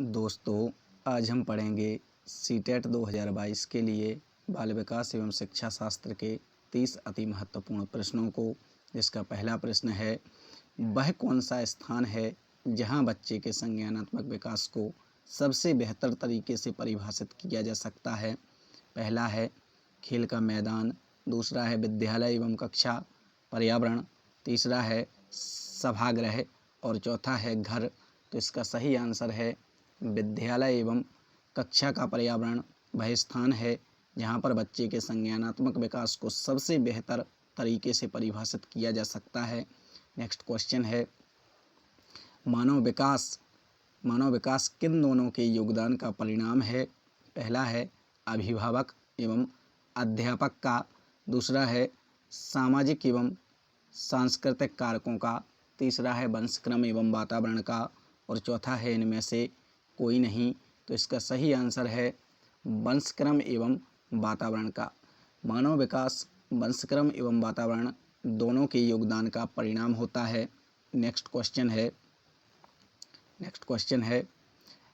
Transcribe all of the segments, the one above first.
दोस्तों, आज हम पढ़ेंगे सीटेट 2022 के लिए बाल विकास एवं शिक्षा शास्त्र के 30 अति महत्वपूर्ण प्रश्नों को। जिसका पहला प्रश्न है, वह कौन सा स्थान है जहां बच्चे के संज्ञानात्मक विकास को सबसे बेहतर तरीके से परिभाषित किया जा सकता है। पहला है खेल का मैदान, दूसरा है विद्यालय एवं कक्षा पर्यावरण, तीसरा है सभागृह और चौथा है घर। तो इसका सही आंसर है विद्यालय एवं कक्षा का पर्यावरण वह स्थान है जहाँ पर बच्चे के संज्ञानात्मक विकास को सबसे बेहतर तरीके से परिभाषित किया जा सकता है। नेक्स्ट क्वेश्चन है, मानव विकास किन दोनों के योगदान का परिणाम है। पहला है अभिभावक एवं अध्यापक का, दूसरा है सामाजिक एवं सांस्कृतिक कारकों का, तीसरा है वंशक्रम एवं वातावरण का और चौथा है इनमें से कोई नहीं। तो इसका सही आंसर है वंशक्रम एवं वातावरण का। मानव विकास वंशक्रम एवं वातावरण दोनों के योगदान का परिणाम होता है। नेक्स्ट क्वेश्चन है,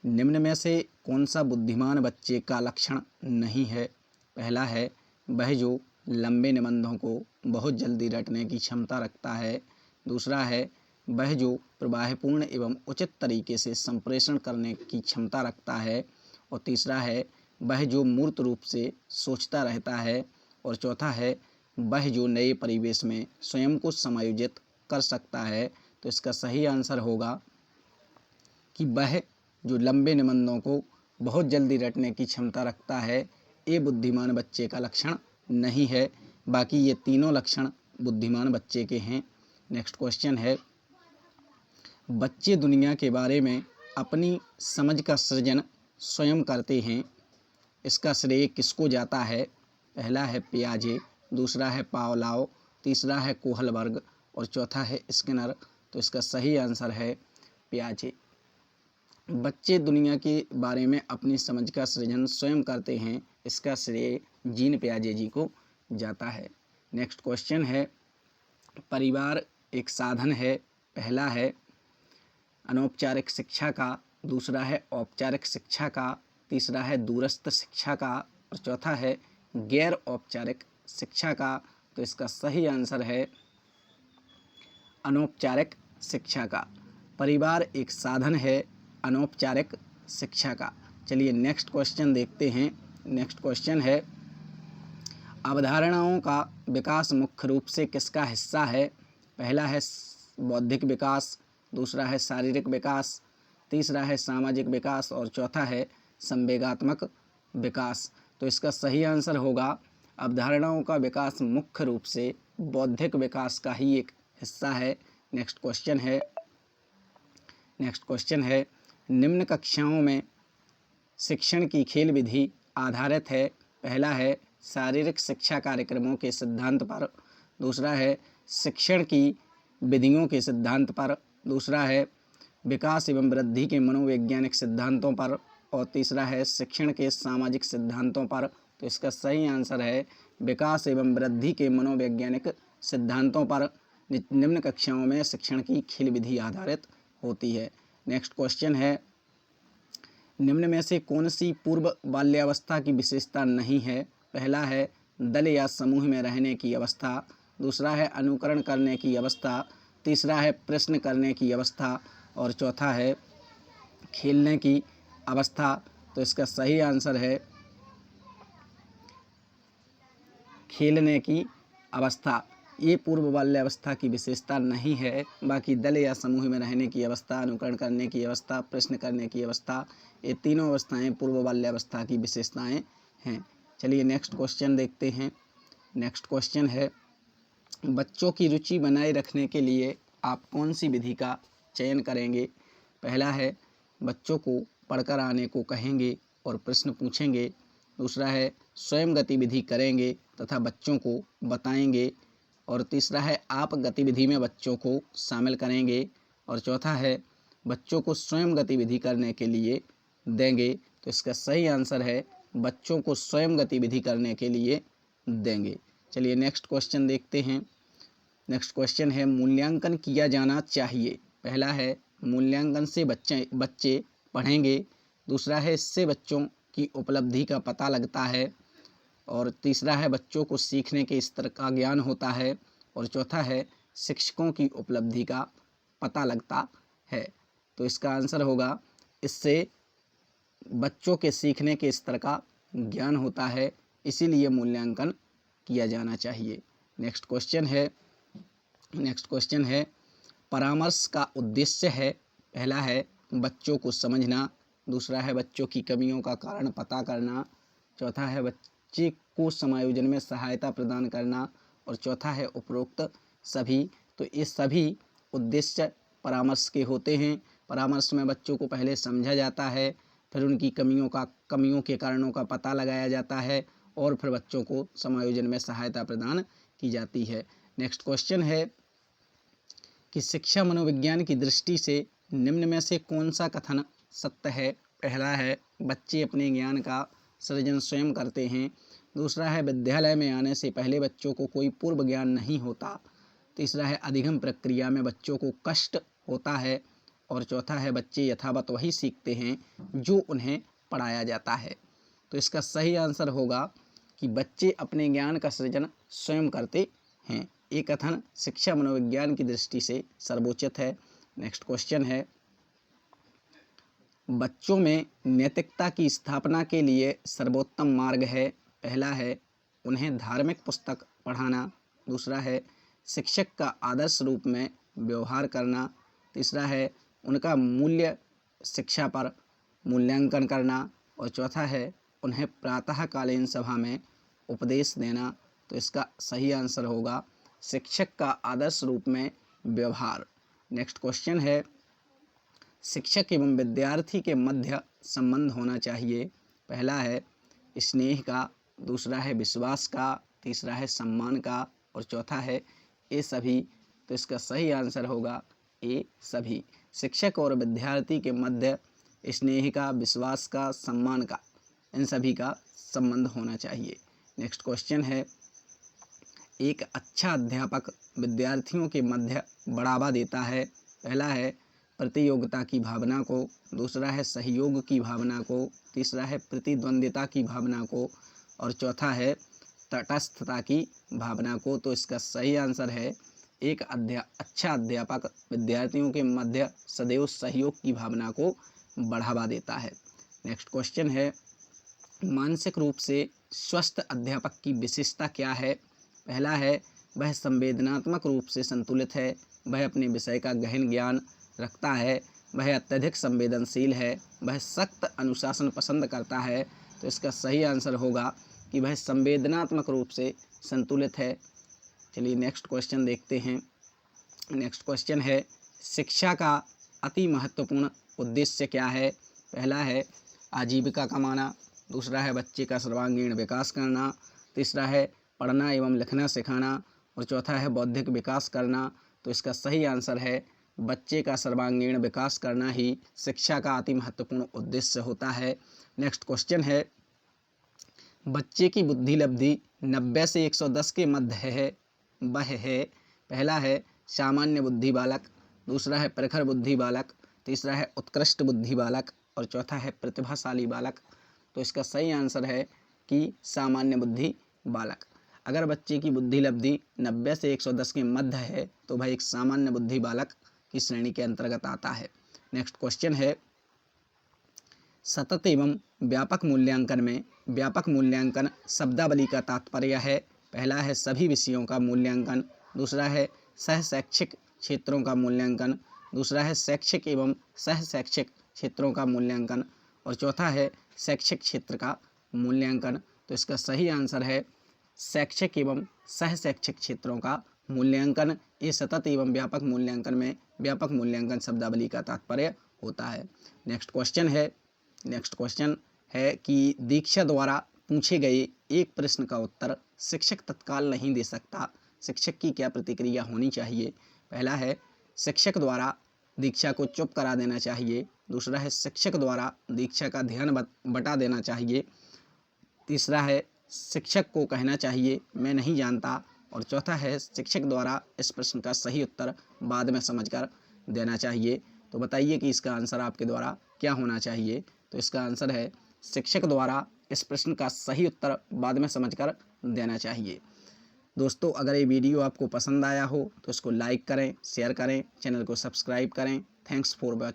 निम्न में से कौन सा बुद्धिमान बच्चे का लक्षण नहीं है। पहला है वह जो लंबे निबंधों को बहुत जल्दी रटने की क्षमता रखता है, दूसरा है वह जो प्रवाहपूर्ण एवं उचित तरीके से संप्रेषण करने की क्षमता रखता है और तीसरा है वह जो मूर्त रूप से सोचता रहता है और चौथा है वह जो नए परिवेश में स्वयं को समायोजित कर सकता है। तो इसका सही आंसर होगा कि वह जो लंबे निबंधों को बहुत जल्दी रटने की क्षमता रखता है, ये बुद्धिमान बच्चे का लक्षण नहीं है। बाकी ये तीनों लक्षण बुद्धिमान बच्चे के हैं। नेक्स्ट क्वेश्चन है, बच्चे दुनिया के बारे में अपनी समझ का सृजन स्वयं करते हैं, इसका श्रेय किसको जाता है। पहला है पियाजे, दूसरा है पावलोव, तीसरा है कोहलबर्ग और चौथा है स्किनर। तो इसका सही आंसर है पियाजे। बच्चे दुनिया के बारे में अपनी समझ का सृजन स्वयं करते हैं, इसका श्रेय जीन पियाजे जी को जाता है। नेक्स्ट क्वेश्चन है, परिवार एक साधन है। पहला है अनौपचारिक शिक्षा का, दूसरा है औपचारिक शिक्षा का, तीसरा है दूरस्थ शिक्षा का और चौथा है गैर औपचारिक शिक्षा का। तो इसका सही आंसर है अनौपचारिक शिक्षा का। परिवार एक साधन है अनौपचारिक शिक्षा का। चलिए नेक्स्ट क्वेश्चन देखते हैं। नेक्स्ट क्वेश्चन है, अवधारणाओं का विकास मुख्य रूप से किसका हिस्सा है। पहला है बौद्धिक विकास, दूसरा है शारीरिक विकास, तीसरा है सामाजिक विकास और चौथा है संवेगात्मक विकास। तो इसका सही आंसर होगा अवधारणाओं का विकास मुख्य रूप से बौद्धिक विकास का ही एक हिस्सा है। नेक्स्ट क्वेश्चन है, निम्न कक्षाओं में शिक्षण की खेल विधि आधारित है। पहला है शारीरिक शिक्षा कार्यक्रमों के सिद्धांत पर, दूसरा है शिक्षण की विधियों के सिद्धांत पर, दूसरा है विकास एवं वृद्धि के मनोवैज्ञानिक सिद्धांतों पर और तीसरा है शिक्षण के सामाजिक सिद्धांतों पर। तो इसका सही आंसर है विकास एवं वृद्धि के मनोवैज्ञानिक सिद्धांतों पर निम्न कक्षाओं में शिक्षण की खेल विधि आधारित होती है। नेक्स्ट क्वेश्चन है, निम्न में से कौन सी पूर्व बाल्यावस्था की विशेषता नहीं है। पहला है दल या समूह में रहने की अवस्था, दूसरा है अनुकरण करने की अवस्था, तीसरा है प्रश्न करने की अवस्था और चौथा है खेलने की अवस्था। तो इसका सही आंसर है खेलने की अवस्था। ये पूर्व बाल्यावस्था की विशेषता नहीं है। बाकी दल या समूह में रहने की अवस्था, अनुकरण करने की अवस्था, प्रश्न करने की अवस्था, ये तीनों अवस्थाएं पूर्व बाल्यावस्था की विशेषताएं हैं। चलिए नेक्स्ट क्वेश्चन देखते हैं। नेक्स्ट क्वेश्चन है, बच्चों की रुचि बनाए रखने के लिए आप कौन सी विधि का चयन करेंगे। पहला है बच्चों को पढ़कर आने को कहेंगे और प्रश्न पूछेंगे, दूसरा है स्वयं गतिविधि करेंगे तथा बच्चों को बताएंगे और तीसरा है आप गतिविधि में बच्चों को शामिल करेंगे और चौथा है बच्चों को स्वयं गतिविधि करने के लिए देंगे। तो इसका सही आंसर है बच्चों को स्वयं गतिविधि करने के लिए देंगे। चलिए नेक्स्ट क्वेश्चन देखते हैं। नेक्स्ट क्वेश्चन है, मूल्यांकन किया जाना चाहिए। पहला है मूल्यांकन से बच्चे पढ़ेंगे। दूसरा है इससे बच्चों की उपलब्धि का पता लगता है। और तीसरा है बच्चों को सीखने के स्तर का ज्ञान होता है। और चौथा है शिक्षकों की उपलब्धि का पता लगता है। तो इसका आंसर होगा इससे बच्चों के सीखने के स्तर का ज्ञान होता है, इसीलिए मूल्यांकन किया जाना चाहिए। नेक्स्ट क्वेश्चन है परामर्श का उद्देश्य है। पहला है बच्चों को समझना। दूसरा है बच्चों की कमियों का कारण पता करना। चौथा है बच्चे को समायोजन में सहायता प्रदान करना। और चौथा है उपरोक्त सभी। तो ये सभी उद्देश्य परामर्श के होते हैं। परामर्श में बच्चों को पहले समझा जाता है, फिर उनकी कमियों के कारणों का पता लगाया जाता है और फिर बच्चों को समायोजन में सहायता प्रदान की जाती है। नेक्स्ट क्वेश्चन है कि शिक्षा मनोविज्ञान की दृष्टि से निम्न में से कौन सा कथन सत्य है। पहला है बच्चे अपने ज्ञान का सृजन स्वयं करते हैं। दूसरा है विद्यालय में आने से पहले बच्चों को कोई पूर्व ज्ञान नहीं होता। तीसरा है अधिगम प्रक्रिया में बच्चों को कष्ट होता है। और चौथा है बच्चे यथावत वही सीखते हैं जो उन्हें पढ़ाया जाता है। तो इसका सही आंसर होगा कि बच्चे अपने ज्ञान का सृजन स्वयं करते हैं। ये कथन शिक्षा मनोविज्ञान की दृष्टि से सर्वोचित है। नेक्स्ट क्वेश्चन है बच्चों में नैतिकता की स्थापना के लिए सर्वोत्तम मार्ग है। पहला है उन्हें धार्मिक पुस्तक पढ़ाना। दूसरा है शिक्षक का आदर्श रूप में व्यवहार करना। तीसरा है उनका मूल्य शिक्षा पर मूल्यांकन करना। और चौथा है उन्हें प्रातःकालीन सभा में उपदेश देना। तो इसका सही आंसर होगा शिक्षक का आदर्श रूप में व्यवहार। नेक्स्ट क्वेश्चन है शिक्षक एवं विद्यार्थी के मध्य संबंध होना चाहिए। पहला है स्नेह का। दूसरा है विश्वास का। तीसरा है सम्मान का। और चौथा है ये सभी। तो इसका सही आंसर होगा ये सभी। शिक्षक और विद्यार्थी के मध्य स्नेह का, विश्वास का, सम्मान का, इन सभी का संबंध होना चाहिए। नेक्स्ट क्वेश्चन है एक अच्छा अध्यापक विद्यार्थियों के मध्य बढ़ावा देता है। पहला है प्रतियोगिता की भावना को। दूसरा है सहयोग की भावना को। तीसरा है प्रतिद्वंद्विता की भावना को। और चौथा है तटस्थता की भावना को। तो इसका सही आंसर है एक अच्छा अध्यापक विद्यार्थियों के मध्य सदैव सहयोग की भावना को बढ़ावा देता है। नेक्स्ट क्वेश्चन है मानसिक रूप से स्वस्थ अध्यापक की विशेषता क्या है। पहला है वह संवेदनात्मक रूप से संतुलित है। वह अपने विषय का गहन ज्ञान रखता है। वह अत्यधिक संवेदनशील है। वह सख्त अनुशासन पसंद करता है। तो इसका सही आंसर होगा कि वह संवेदनात्मक रूप से संतुलित है। चलिए नेक्स्ट क्वेश्चन देखते हैं। नेक्स्ट क्वेश्चन है शिक्षा का अति महत्वपूर्ण उद्देश्य क्या है। पहला है आजीविका कमाना। दूसरा है बच्चे का सर्वांगीण विकास करना। तीसरा है पढ़ना एवं लिखना सिखाना। और चौथा है बौद्धिक विकास करना। तो इसका सही आंसर है बच्चे का सर्वांगीण विकास करना ही शिक्षा का अति महत्वपूर्ण उद्देश्य होता है। नेक्स्ट क्वेश्चन है बच्चे की बुद्धि लब्धि 90 से 110 के मध्य है। वह है पहला है सामान्य बुद्धि बालक। दूसरा है प्रखर बुद्धि बालक। तीसरा है उत्कृष्ट बुद्धि बालक। और चौथा है प्रतिभाशाली बालक। तो इसका सही आंसर है कि सामान्य बुद्धि बालक। अगर बच्चे की बुद्धि लब्धि 90 से 110 के मध्य है तो वह एक सामान्य बुद्धि बालक की श्रेणी के अंतर्गत आता है। नेक्स्ट क्वेश्चन है सतत एवं व्यापक मूल्यांकन में व्यापक मूल्यांकन शब्दावली का तात्पर्य है। पहला है सभी विषयों का मूल्यांकन। दूसरा है सह शैक्षिक क्षेत्रों का मूल्यांकन। दूसरा है शैक्षिक एवं सह शैक्षिक क्षेत्रों का मूल्यांकन। और चौथा है शैक्षिक क्षेत्र का मूल्यांकन। तो इसका सही आंसर है शैक्षिक एवं सह शैक्षिक क्षेत्रों का मूल्यांकन। ये सतत एवं व्यापक मूल्यांकन में व्यापक मूल्यांकन शब्दावली का तात्पर्य होता है। नेक्स्ट क्वेश्चन है कि दीक्षा द्वारा पूछे गए एक प्रश्न का उत्तर शिक्षक तत्काल नहीं दे सकता। शिक्षक की क्या प्रतिक्रिया होनी चाहिए। पहला है शिक्षक द्वारा दीक्षा को चुप करा देना चाहिए। दूसरा है शिक्षक द्वारा दीक्षा का ध्यान बटा देना चाहिए। तीसरा है शिक्षक को कहना चाहिए मैं नहीं जानता। और चौथा है शिक्षक द्वारा इस प्रश्न का सही उत्तर बाद में समझकर देना चाहिए। तो बताइए कि इसका आंसर आपके द्वारा क्या होना चाहिए। तो इसका आंसर है शिक्षक द्वारा इस प्रश्न का सही उत्तर बाद में समझकर देना चाहिए। दोस्तों, अगर ये वीडियो आपको पसंद आया हो तो इसको लाइक करें, शेयर करें, चैनल को सब्सक्राइब करें। Thanks for watching.